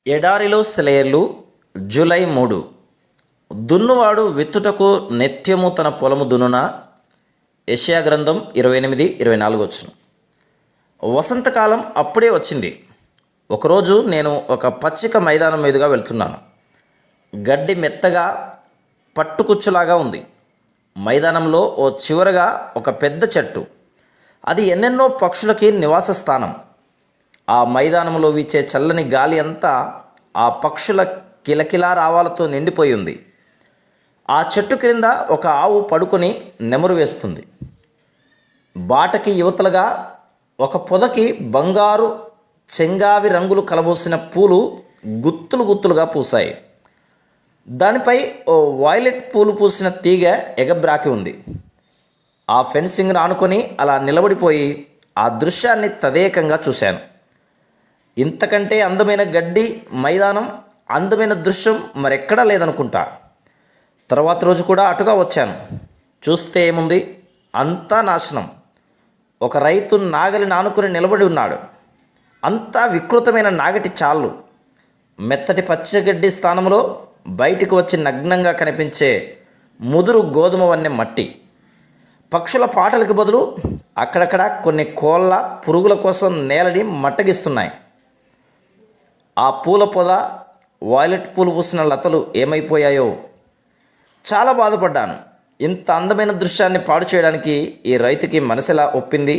ఎడారిలో సెలయేర్లు జూలై 3. దున్నువాడు విత్తుటకు నిత్యము తన పొలము దున్నున. యెషయా గ్రంథం 28:24. వసంతకాలం అప్పుడే వచ్చింది. ఒకరోజు నేను ఒక పచ్చిక మైదానం మీదుగా వెళ్తున్నాను. గడ్డి మెత్తగా పట్టుకుచ్చులాగా ఉంది. మైదానంలో ఓ చివరగా ఒక పెద్ద చెట్టు. అది ఎన్నెన్నో పక్షులకి నివాస స్థానం. ఆ మైదానంలో వీచే చల్లని గాలి అంతా ఆ పక్షుల కిలకిలా రావాలతో నిండిపోయి ఉంది. ఆ చెట్టు క్రింద ఒక ఆవు పడుకొని నెమరు వేస్తుంది. బాటకి యువతలుగా ఒక పొదకి బంగారు చెంగావి రంగులు కలబోసిన పూలు గుత్తులు గుత్తులుగా పూసాయి. దానిపై ఓ వైలెట్ పూలు పూసిన తీగ ఎగబ్రాకి ఉంది. ఆ ఫెన్సింగ్ను ఆనుకొని అలా నిలబడిపోయి ఆ దృశ్యాన్ని తదేకంగా చూశాను. ఇంతకంటే అందమైన గడ్డి మైదానం, అందమైన దృశ్యం మరెక్కడా లేదనుకుంటా. తర్వాత రోజు కూడా అటుగా వచ్చాను. చూస్తే ఏముంది, అంతా నాశనం. ఒక రైతు నాగలిని ఆనుకుని నిలబడి ఉన్నాడు. అంతా వికృతమైన నాగటి చాళ్ళు. మెత్తటి పచ్చగడ్డి స్థానంలో బయటికి వచ్చి నగ్నంగా కనిపించే ముదురు గోధుమ వన్నె మట్టి. పక్షుల పాటలకు బదులు అక్కడక్కడ కొన్ని కోళ్ళ పురుగుల కోసం నేలని మట్టగిస్తున్నాయి. ఆ పూల పొద, వైలెట్ పూలు పూసిన లతలు ఏమైపోయాయో. చాలా బాధపడ్డాను. ఇంత అందమైన దృశ్యాన్ని పాడు చేయడానికి ఈ రైతుకి మనసెలా ఒప్పింది?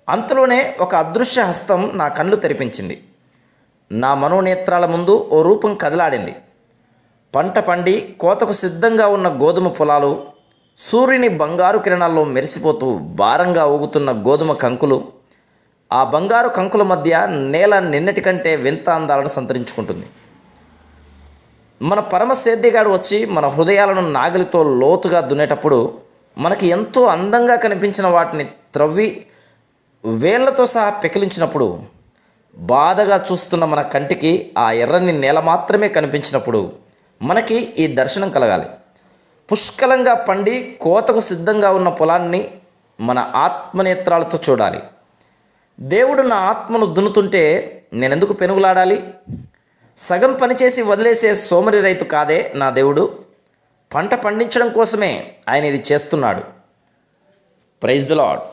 అంతలోనే ఒక అదృశ్య హస్తం నా కళ్ళు తెరిపించింది. నా మనోనేత్రాల ముందు ఓ రూపం కదలాడింది. పంట పండి కోతకు సిద్ధంగా ఉన్న గోధుమ పొలాలు, సూర్యుని బంగారు కిరణాల్లో మెరిసిపోతూ భారంగా ఊగుతున్న గోధుమ కంకులు, ఆ బంగారు కంకుల మధ్య నేల నిన్నటి కంటే వింత అందాలను సంతరించుకుంటుంది. మన పరమ సేద్యగాడు వచ్చి మన హృదయాలను నాగలితో లోతుగా దున్నేటప్పుడు మనకి ఎంతో అందంగా కనిపించిన వాటిని త్రవ్వి వేళ్లతో సహా పెకిలించినప్పుడు, బాధగా చూస్తున్న మన కంటికి ఆ ఎర్రని నేల మాత్రమే కనిపించినప్పుడు మనకి ఈ దర్శనం కలగాలి. పుష్కలంగా పండి కోతకు సిద్ధంగా ఉన్న పొలాన్ని మన ఆత్మనేత్రాలతో చూడాలి. దేవుడు నా ఆత్మను దున్నుతుంటే నేనెందుకు పెనుగులాడాలి? సగం పనిచేసి వదిలేసే సోమరి రైతు కాదే నా దేవుడు. పంట పండించడం కోసమే ఆయన ఇది చేస్తున్నాడు. Praise the lord.